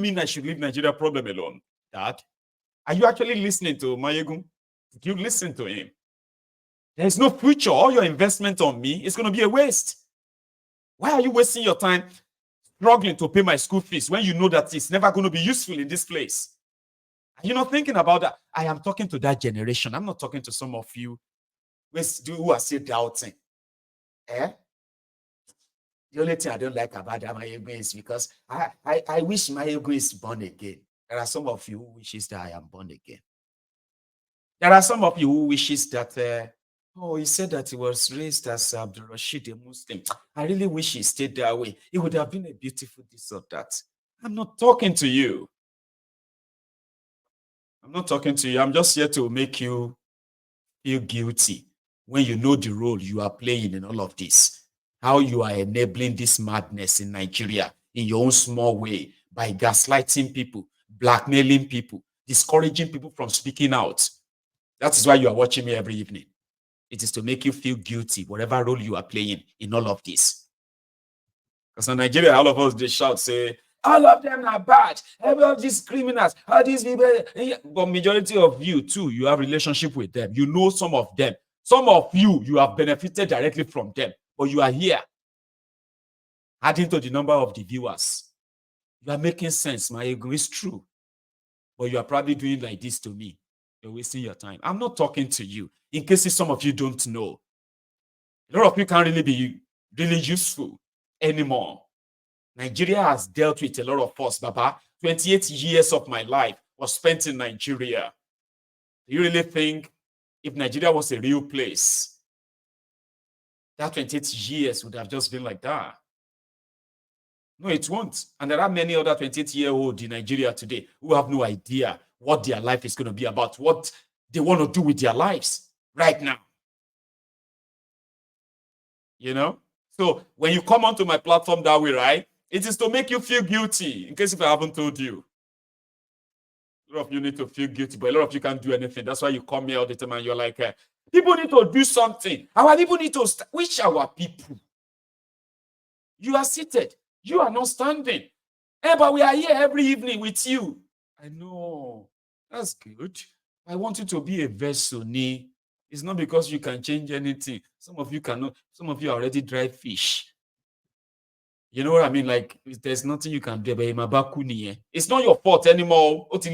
mean I should leave Nigeria problem alone, Dad. Are you actually listening to Mayegun? Did you listen to him? There's no future. All your investment on me is going to be a waste. Why are you wasting your time struggling to pay my school fees when you know that it's never going to be useful in this place? Are you not thinking about that? I am talking to that generation. I'm not talking to some of you who are still doubting. The only thing I don't like about that Mayegun is because I wish Mayegun is born again. There are some of you who wishes that I am born again. There are some of you who wishes that, he said that he was raised as Abdul Rashid, a Muslim. I really wish he stayed that way. It would have been a beautiful this or that. I'm not talking to you. I'm not talking to you. I'm just here to make you feel guilty when you know the role you are playing in all of this. How you are enabling this madness in Nigeria in your own small way by gaslighting people, blackmailing people, discouraging people from speaking out. That is why you are watching me every evening. It is to make you feel guilty, whatever role you are playing in all of this. Because in Nigeria, all of us, they shout, say, all of them are bad. Every of these criminals, all these people. But majority of you, too, you have relationship with them. You know some of them. Some of you, you have benefited directly from them. But you are here, adding to the number of the viewers. You are making sense. My ego is true. But you are probably doing like this to me. You're wasting your time. I'm not talking to you. In case some of you don't know. A lot of you can't really be really useful anymore. Nigeria has dealt with a lot of us, Baba. 28 years of my life was spent in Nigeria. Do you really think if Nigeria was a real place, that 28 years would have just been like that? No, it won't. And there are many other 28-year-olds in Nigeria today who have no idea what their life is going to be about, what they want to do with their lives right now. You know? So when you come onto my platform that way, right, it is to make you feel guilty, in case if I haven't told you. A lot of you need to feel guilty, but a lot of you can't do anything. That's why you come here all the time and you're like, people need to do something. Our people need to, which our people? You are seated. You are not standing. But we are here every evening with you. I know. That's good. I want you to be a vessel, Ni. It's not because you can change anything. Some of you cannot. Some of you are already dry fish. You know what I mean? Like, there's nothing you can do. It's not your fault anymore. But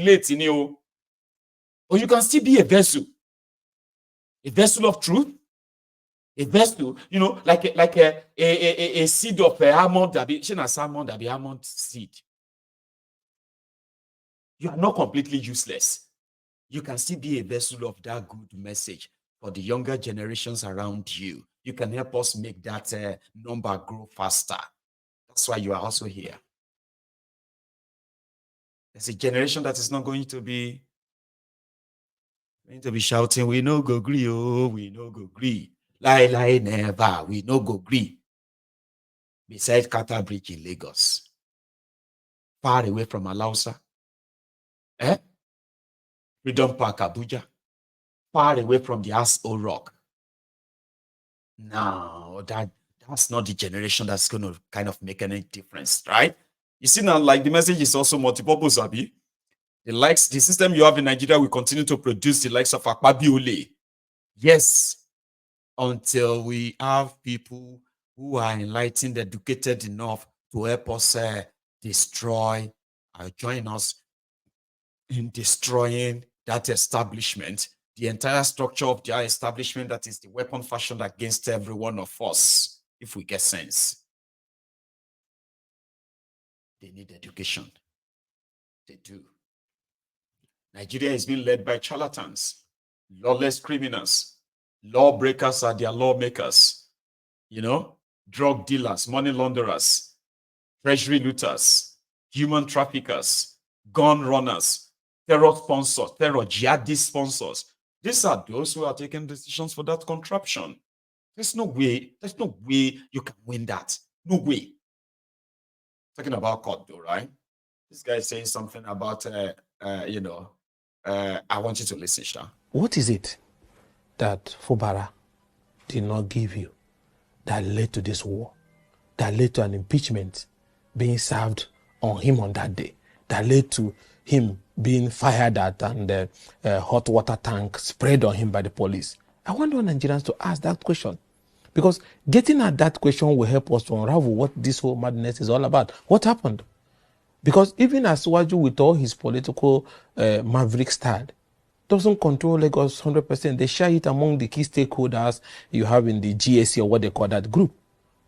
you can still be a vessel. A vessel of truth. A vessel, you know, like a seed of almond that be almond seed. You are not completely useless. You can still be a vessel of that good message for the younger generations around you. You can help us make that number grow faster. That's why you are also here. There's a generation that is not going to be shouting, we no go gree, oh, we no go gree. Lie, never, we no go gree. Beside Carter Bridge in Lagos, far away from Alausa, Freedom Park, Abuja, far away from the Aso Rock. No, that's not the generation that's going to kind of make any difference, right? You see now, like the message is also multi-purpose, Abi. The system you have in Nigeria will continue to produce the likes of Akpabiole. Yes, until we have people who are enlightened, educated enough to help us join us in destroying that establishment, the entire structure of their establishment that is the weapon fashioned against every one of us, if we get sense. They need education. They do. Nigeria is being led by charlatans, lawless criminals. Lawbreakers are their lawmakers. You know, drug dealers, money launderers, treasury looters, human traffickers, gun runners, terror sponsors, terror jihadist sponsors. These are those who are taking decisions for that contraption. There's no way you can win that. No way. Talking about court though, right? This guy is saying something about, I want you to listen, Sha. What is it that Fubara did not give you that led to this war, that led to an impeachment being served on him on that day? that led to him being fired at and hot water tank sprayed on him by the police? I want all Nigerians to ask that question, because getting at that question will help us to unravel what this whole madness is all about. What happened? Because even Asiwaju, with all his political maverick style, doesn't control Lagos 100%. They share it among the key stakeholders you have in the GSC, or what they call that group.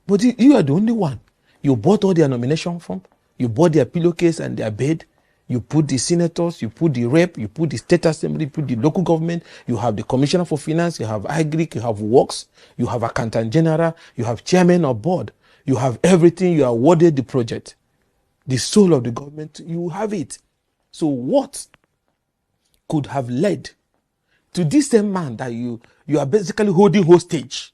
But you are the only one. You bought all their nomination form. You bought their pillowcase and their bed. You put the senators, you put the rep, you put the state assembly, you put the local government. You have the commissioner for finance, you have IGRIC, you have works, you have accountant general, you have chairman of board. You have everything. You are awarded the project. The soul of the government, you have it. So what could have led to this same man that you are basically holding hostage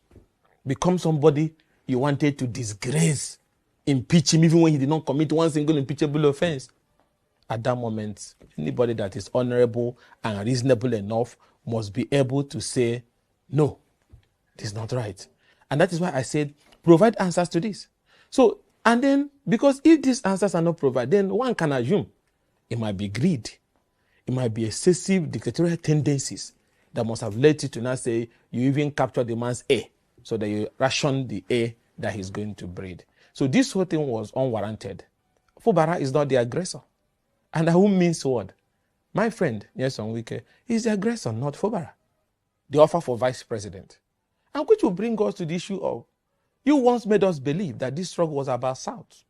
become somebody you wanted to disgrace, impeach him even when he did not commit one single impeachable offense? At that moment, anybody that is honorable and reasonable enough must be able to say, no, this is not right. And that is why I said, provide answers to this. So, and then, because if these answers are not provided, then one can assume it might be greed. It might be excessive dictatorial tendencies that must have led you to now say you even capture the man's A, so that you ration the A that he's going to breed. So this whole thing was unwarranted. Fubara is not the aggressor. And who means what? My friend, Nyesom Wike, is the aggressor, not Fubara. The offer for vice president. And which will bring us to the issue of, you once made us believe that this struggle was about South.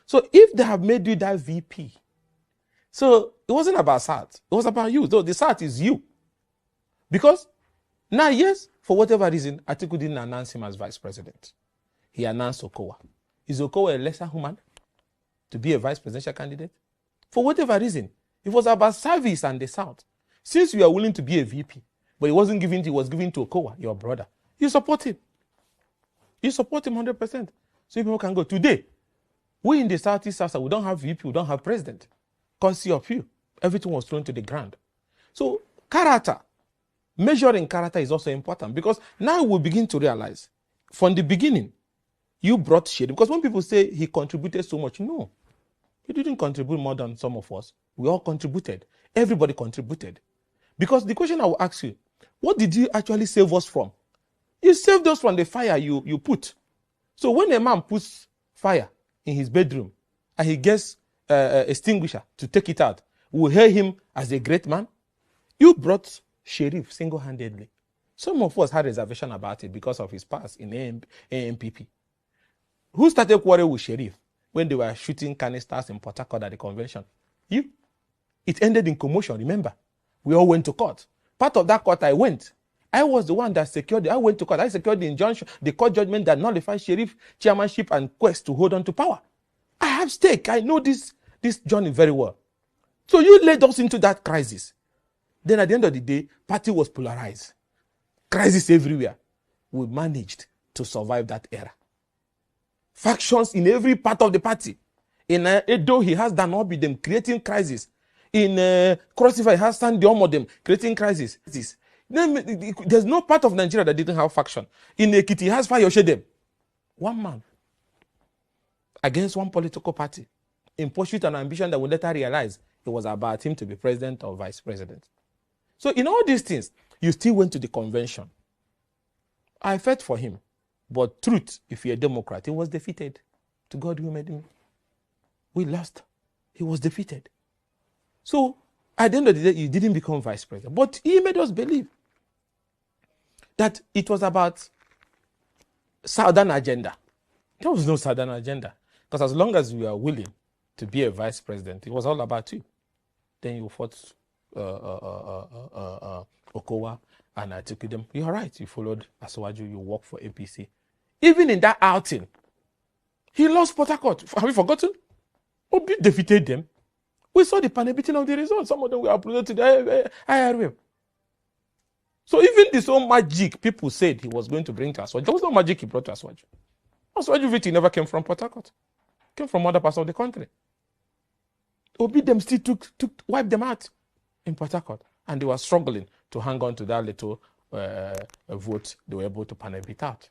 So if they have made you that VP, so it wasn't about South, it was about you. Though the South is you. Because now, yes, for whatever reason, Atiku didn't announce him as vice president. He announced Okowa. Is Okowa a lesser human to be a vice presidential candidate? For whatever reason, it was about service and the South. Since you are willing to be a VP, but it wasn't given to you, it was given to Okowa, your brother, you support him. You support him 100%. So people can go. Today, we in the Southeast South, we don't have VP, we don't have president. Courtesy of you. Everything was thrown to the ground. So character, measuring character is also important, because now we begin to realize, from the beginning, you brought shade. Because when people say he contributed so much, no. He didn't contribute more than some of us. We all contributed. Everybody contributed. Because the question I will ask you, what did you actually save us from? You saved us from the fire you put. So when a man puts fire in his bedroom and he gets an extinguisher to take it out, we'll hail him as a great man. You brought Sheriff single-handedly. Some of us had reservation about it because of his past in AMPP. Who started quarreling with Sheriff when they were shooting canisters in Port Harcourt at the convention? You. It ended in commotion, remember? We all went to court. Part of that court I went. I was the one that secured it. I went to court. I secured the injunction, the court judgment that nullified Sheriff chairmanship and quest to hold on to power. I have stake. I know this journey very well. So you led us into that crisis. Then at the end of the day, party was polarized. Crisis everywhere. We managed to survive that era. Factions in every part of the party. In Edo, he has Danobi, them creating crisis. In Cross River, he has Sandy Omodem creating crisis. There's no part of Nigeria that didn't have faction. In Ekiti, he has Fayoshe them. One man against one political party in pursuit and ambition that we later realize it was about him to be president or vice president. So in all these things, you still went to the convention. I fought for him. But truth, if you're a Democrat, he was defeated. To God who made him. We lost. He was defeated. So at the end of the day, he didn't become vice president. But he made us believe that it was about Southern agenda. There was no Southern agenda. Because as long as you are willing to be a vice president, it was all about you. Then you fought Okowa and Atiku them. You are right. You followed Asiwaju. You worked for APC. Even in that outing, he lost Port Harcourt. Have you forgotten? Obi defeated them. We saw the panel-beating of the results. Some of them were uploaded to the IRM. So even this own magic people said he was going to bring to Asiwaju, there was no magic he brought to Asiwaju. Asiwaju victory never came from Port Harcourt. It came from other parts of the country. Obi them still wiped them out in Port Harcourt. And they were struggling to hang on to that little vote they were able to panel beat out.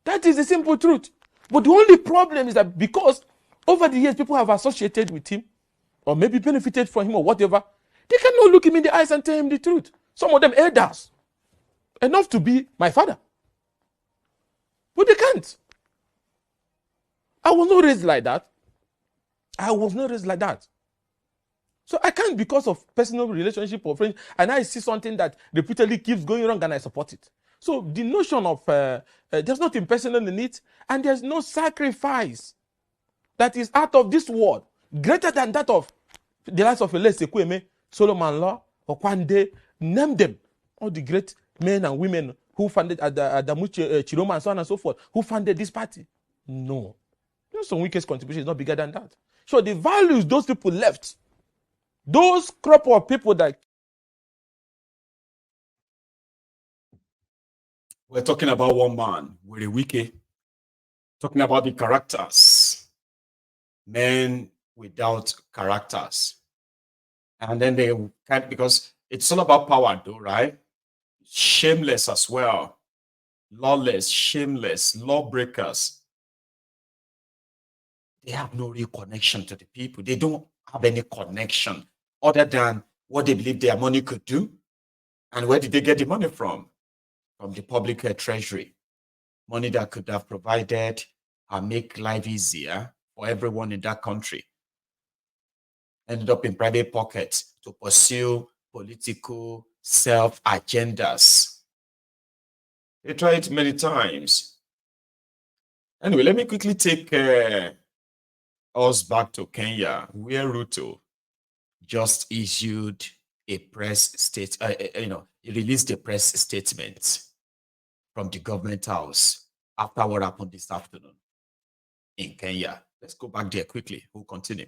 That is the simple truth. But the only problem is that because over the years people have associated with him, or maybe benefited from him or whatever, they cannot look him in the eyes and tell him the truth. Some of them elders, enough to be my father. But they can't. I was not raised like that. I was not raised like that. So I can't, because of personal relationship or friendship, and I see something that repeatedly keeps going wrong and I support it. So the notion of there's nothing personal in it, and there's no sacrifice that is out of this world greater than that of the likes of Elias Ekweme, Solomon Law, Okwande, name them, all the great men and women who founded Adamu Chiroma and so on and so forth, who founded this party. No. Some weakest contribution is not bigger than that. So the values those people left, those crop of people that... We're talking about one man, Willie Wike, talking about the characters, men without characters. And then they can't, because it's all about power though, right? Shameless as well. Lawless, shameless, lawbreakers. They have no real connection to the people. They don't have any connection other than what they believe their money could do. And where did they get the money from? From the public treasury. Money that could have provided and make life easier for everyone in that country. Ended up in private pockets to pursue political self-agendas. They tried it many times. Anyway, let me quickly take us back to Kenya, where Ruto just issued a press state, he released a press statement from the government house after what happened this afternoon in Kenya. Let's go back there quickly. We'll continue.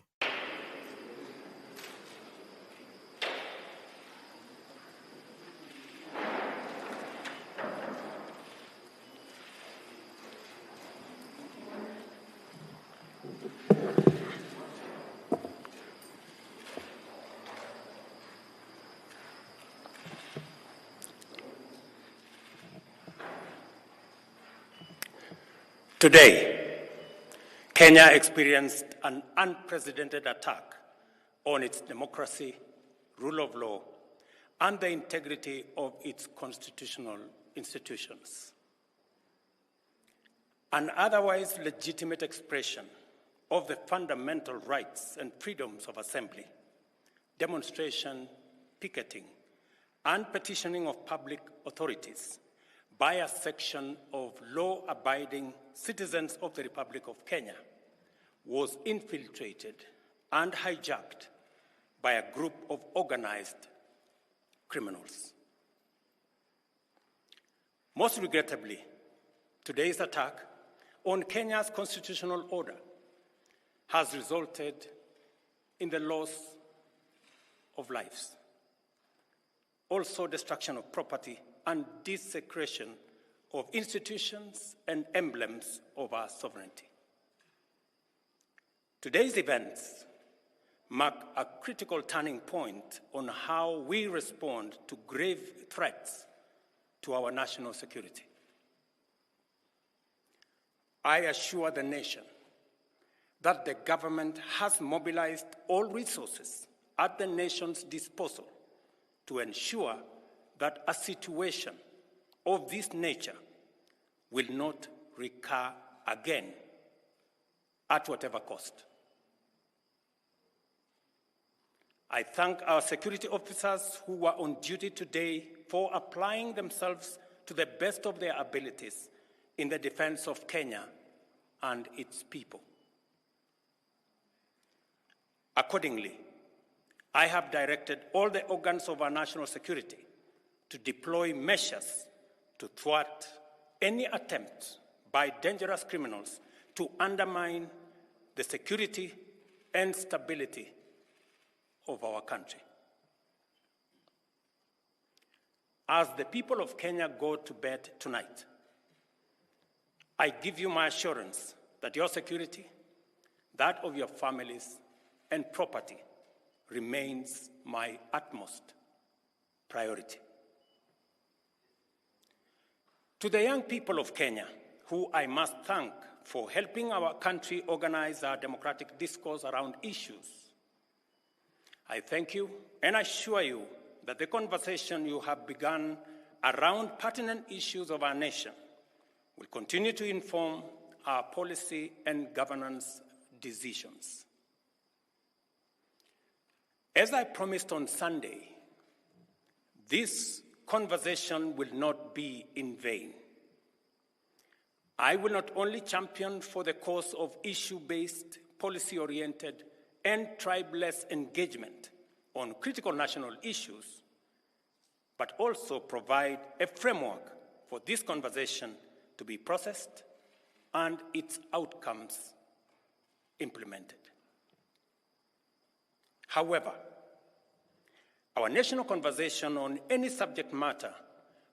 Today, Kenya experienced an unprecedented attack on its democracy, rule of law, and the integrity of its constitutional institutions. An otherwise legitimate expression of the fundamental rights and freedoms of assembly, demonstration, picketing, and petitioning of public authorities by a section of law-abiding citizens of the Republic of Kenya was infiltrated and hijacked by a group of organized criminals. Most regrettably, today's attack on Kenya's constitutional order has resulted in the loss of lives, also destruction of property and desecration of institutions and emblems of our sovereignty. Today's events mark a critical turning point on how we respond to grave threats to our national security. I assure the nation that the government has mobilized all resources at the nation's disposal to ensure that a situation of this nature will not recur again at whatever cost. I thank our security officers who were on duty today for applying themselves to the best of their abilities in the defense of Kenya and its people. Accordingly, I have directed all the organs of our national security to deploy measures to thwart any attempt by dangerous criminals to undermine the security and stability of our country. As the people of Kenya go to bed tonight, I give you my assurance that your security, that of your families and property, remains my utmost priority. To the young people of Kenya, who I must thank for helping our country organize our democratic discourse around issues I thank you and assure you that the conversation you have begun around pertinent issues of our nation will continue to inform our policy and governance decisions. As I promised on Sunday, this conversation will not be in vain. I will not only champion for the cause of issue-based, policy-oriented, and tribeless engagement on critical national issues, but also provide a framework for this conversation to be processed and its outcomes implemented. However, our national conversation on any subject matter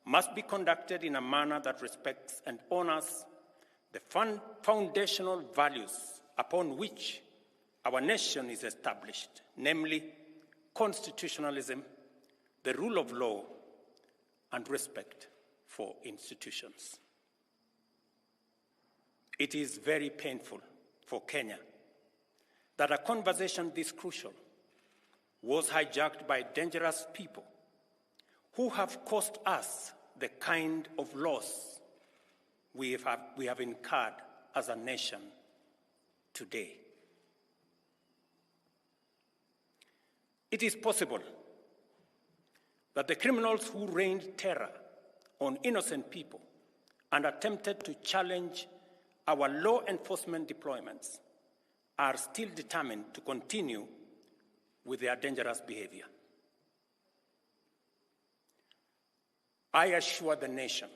must be conducted in a manner that respects and honors the foundational values upon which our nation is established, namely constitutionalism, the rule of law, and respect for institutions. It is very painful for Kenya that a conversation this crucial was hijacked by dangerous people who have caused us the kind of loss we have incurred as a nation today. It is possible that the criminals who rained terror on innocent people and attempted to challenge our law enforcement deployments are still determined to continue with their dangerous behavior. I assure the nation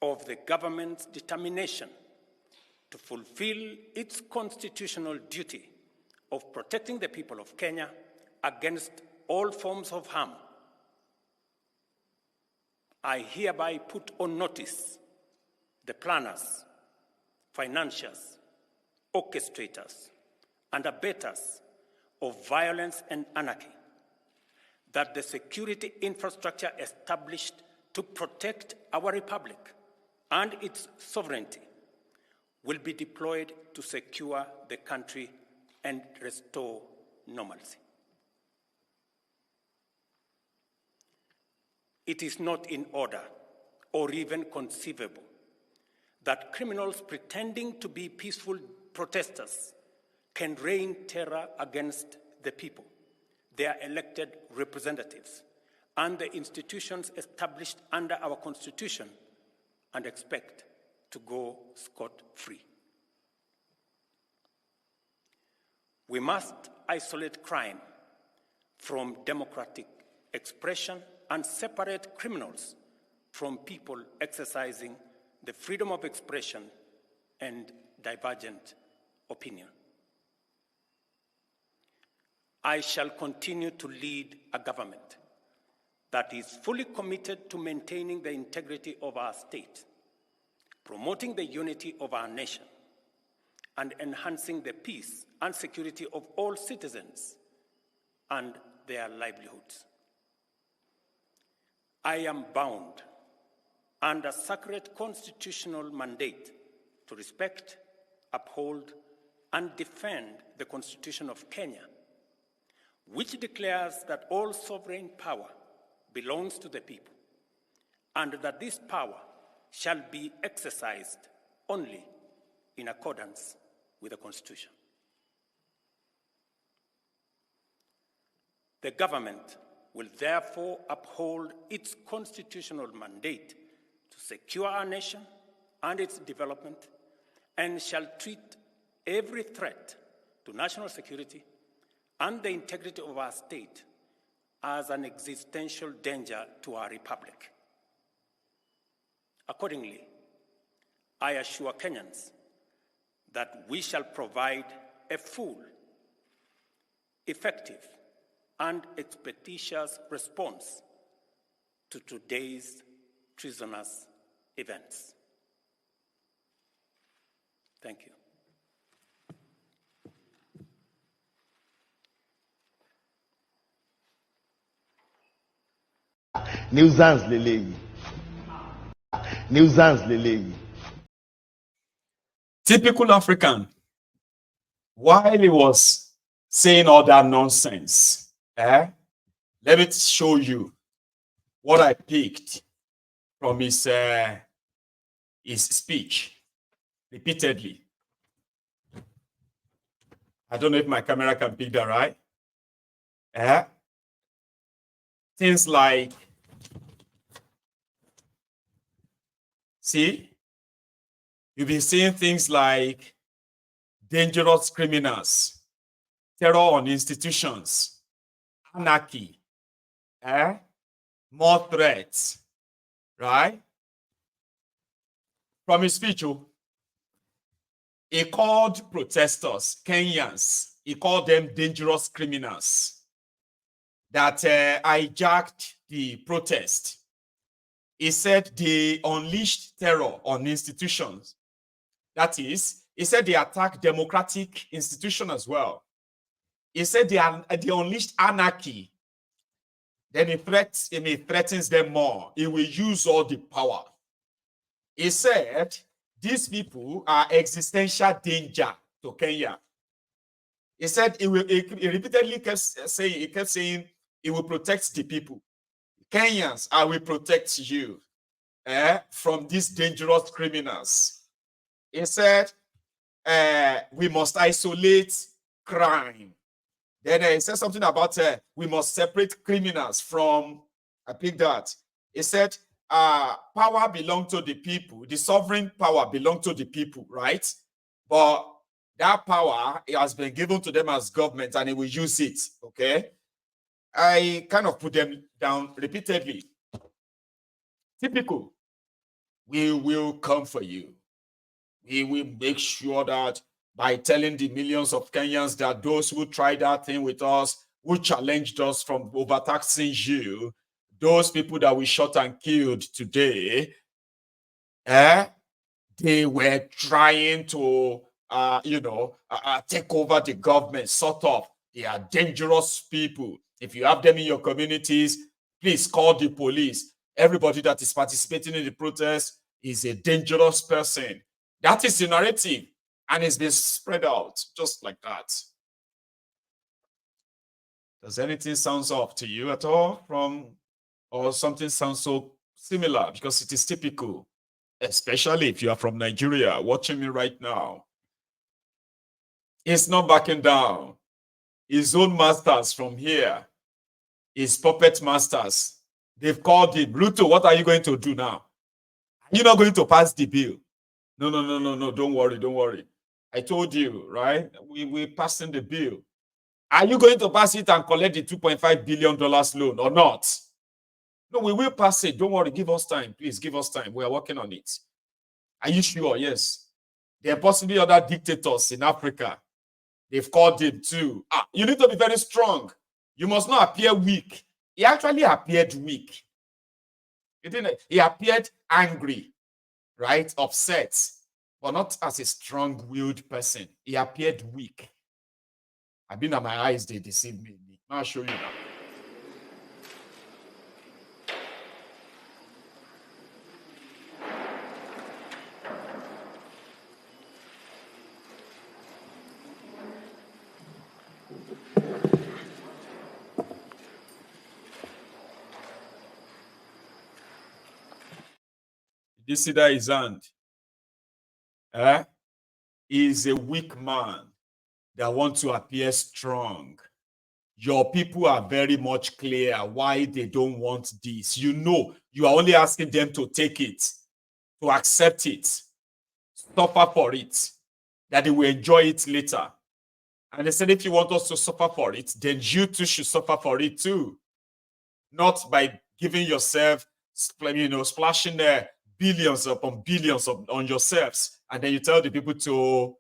of the government's determination to fulfill its constitutional duty of protecting the people of Kenya against all forms of harm. I hereby put on notice the planners, financiers, orchestrators, and abettors of violence and anarchy that the security infrastructure established to protect our republic and its sovereignty will be deployed to secure the country and restore normalcy. It is not in order or even conceivable that criminals pretending to be peaceful protesters can rain terror against the people, their elected representatives, and the institutions established under our Constitution and expect to go scot-free. We must isolate crime from democratic expression and separate criminals from people exercising the freedom of expression and divergent opinion. I shall continue to lead a government that is fully committed to maintaining the integrity of our state, promoting the unity of our nation, and enhancing the peace and security of all citizens and their livelihoods. I am bound under sacred constitutional mandate to respect, uphold, and defend the Constitution of Kenya, which declares that all sovereign power belongs to the people, and that this power shall be exercised only in accordance with the Constitution. The government will therefore uphold its constitutional mandate to secure our nation and its development, and shall treat every threat to national security and the integrity of our state as an existential danger to our republic. Accordingly, I assure Kenyans that we shall provide a full, effective, and expeditious response to today's treasonous events. Thank you. Nuisance leleyi. Nuisance leleyi. Typical African. While he was saying all that nonsense. Let me show you what I picked from his speech repeatedly. I don't know if my camera can pick that right. Things like, see, you'll be seeing things like dangerous criminals, terror on institutions, anarchy, more threats, right? From his speech, he called protesters, Kenyans, he called them dangerous criminals that hijacked the protest. He said they unleashed terror on institutions. That is, he said they attacked democratic institutions as well. He said they unleashed anarchy. Then he threatens them more. He will use all the power. He said these people are existential danger to Kenya. He said he repeatedly kept saying he will protect the people. Kenyans, I will protect you from these dangerous criminals. He said we must isolate crime. Then he said something about we must separate criminals from, I picked that. He said power belongs to the people. The sovereign power belongs to the people, right? But that power has been given to them as government and they will use it, okay? I kind of put them down repeatedly. Typical. We will come for you. We will make sure that by telling the millions of Kenyans that those who tried that thing with us, who challenged us from overtaxing you, those people that we shot and killed today, they were trying to, take over the government, sort of. They are dangerous people. If you have them in your communities, please call the police. Everybody that is participating in the protest is a dangerous person. That is the narrative, and it's been spread out just like that. Does anything sound off to you at all or something sounds so similar? Because it is typical, especially if you are from Nigeria watching me right now. He's not backing down. His own masters from here, his puppet masters, they've called him. Ruto, what are you going to do now? You're not going to pass the bill. No. Don't worry. I told you, right? We're passing the bill. Are you going to pass it and collect the $2.5 billion loan or not? No, we will pass it. Don't worry. Give us time. Please give us time. We are working on it. Are you sure? Yes. There are possibly other dictators in Africa. They've called him too. You need to be very strong. You must not appear weak. He actually appeared weak. He appeared angry, right? Upset, but not as a strong-willed person. He appeared weak. I've been at my eyes, they deceived me. I'll show you now. You see that his hand? He's a weak man that wants to appear strong. Your people are very much clear why they don't want this. You know, you are only asking them to take it, to accept it, suffer for it, that they will enjoy it later. And they said, if you want us to suffer for it, then you too should suffer for it too. Not by giving yourself, splashing billions upon billions on yourselves. And then you tell the people to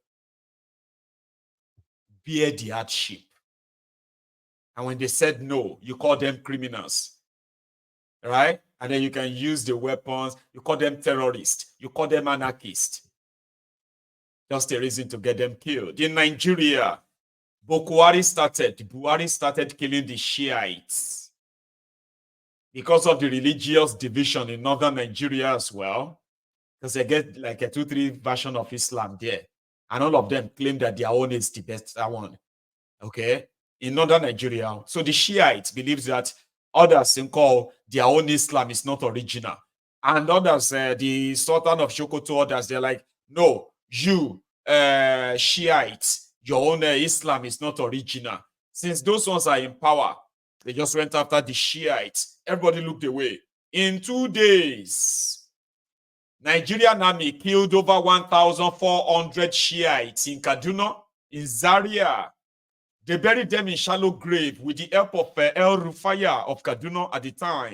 bear the hardship. And when they said no, you call them criminals, right? And then you can use the weapons. You call them terrorists. You call them anarchists. Just a reason to get them killed. In Nigeria, Buhari started killing the Shiites because of the religious division in northern Nigeria as well, because they get like a 2-3 version of Islam there. And all of them claim that their own is the best one. okay, in northern Nigeria. So the Shiites believes that others think call their own Islam is not original. And others, the Sultan of Sokoto, others, they're like, no, you, Shiites, your own Islam is not original. Since those ones are in power, they just went after the Shiites. Everybody looked away. In 2 days, Nigerian army killed over 1,400 Shiites in Kaduna, in Zaria. They buried them in shallow grave with the help of El Rufaya of Kaduna at the time.